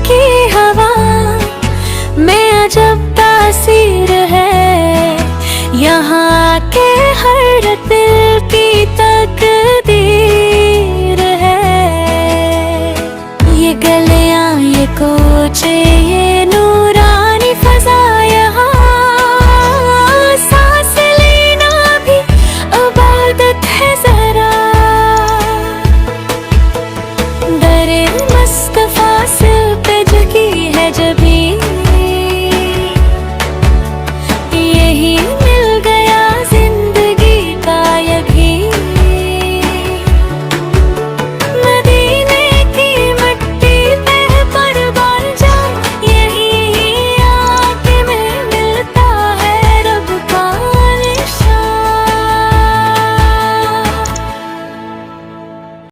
की हवा में अजब तासीर है, यहाँ के हर दिल की तकदीर है। ये गलियां, ये कोचे, ये